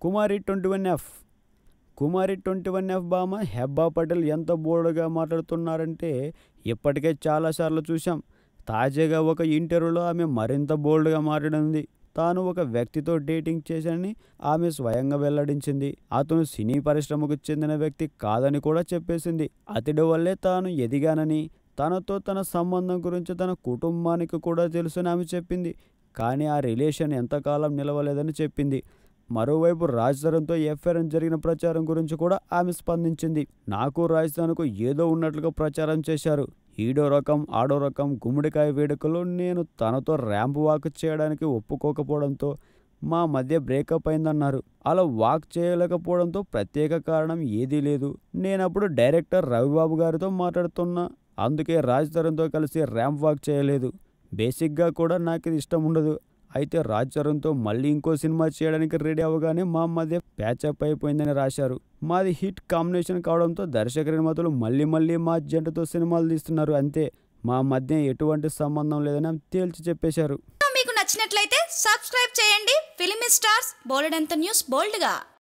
కుమారి 21F కుమారి 21F భామ హెబ్బా పటేల్ ఎంత బోల్డ్గా మాట్లాడుతున్నారంటే ఇప్పటికే చాలాసార్లు చూసాం. తాజాగా ఒక ఇంటర్వ్యూలో ఆమె మరింత బోల్డ్గా మాట్లాడింది. తాను ఒక వ్యక్తితో డేటింగ్ చేశానని ఆమె స్వయంగా వెల్లడించింది. అతను సినీ పరిశ్రమకు చెందిన వ్యక్తి కాదని కూడా చెప్పేసింది. అతడి వల్లే తాను ఎదిగానని, తనతో తన సంబంధం గురించి తన కుటుంబానికి కూడా తెలుసని ఆమె చెప్పింది. కానీ ఆ రిలేషన్ ఎంతకాలం నిలవలేదని చెప్పింది. మరోవైపు రాజ్ తరుణ్తో ఎఫ్ఐఆర్ జరిగిన ప్రచారం గురించి కూడా ఆమె స్పందించింది. నాకు రాజ్ తరుణ్కు ఏదో ఉన్నట్లుగా ప్రచారం చేశారు. ఈడో రకం ఆడో రకం గుమ్మడికాయ వేడుకలో నేను తనతో ర్యాంప్ వాక్ చేయడానికి ఒప్పుకోకపోవడంతో మా మధ్య బ్రేకప్ అయిందన్నారు. అలా వాక్ చేయలేకపోవడంతో ప్రత్యేక కారణం ఏదీ లేదు. నేనప్పుడు డైరెక్టర్ రవిబాబు గారితో మాట్లాడుతున్నా. అందుకే రాజ్ తరుణ్తో కలిసి ర్యాంప్ వాక్ చేయలేదు. బేసిక్గా కూడా నాకు ఇది ఇష్టం ఉండదు. అయితే రాజ్ తరుణ్తో మళ్ళీ ఇంకో సినిమా చేయడానికి రెడీ అవ్వగానే మా మధ్య ప్యాచప్ అయిపోయిందని రాశారు. మాది హిట్ కాంబినేషన్ కావడంతో దర్శక నిర్మాతలు మళ్ళీ మా జంటతో సినిమాలు తీస్తున్నారు అంతే. మా మధ్య ఎటువంటి సంబంధం లేదని తేల్చి చెప్పేశారు. మీకు నచ్చినట్లయితే సబ్స్క్రైబ్ చేయండి. ఫిలిమి స్టార్స్ బోలెడంత న్యూస్ బోల్డ్గా.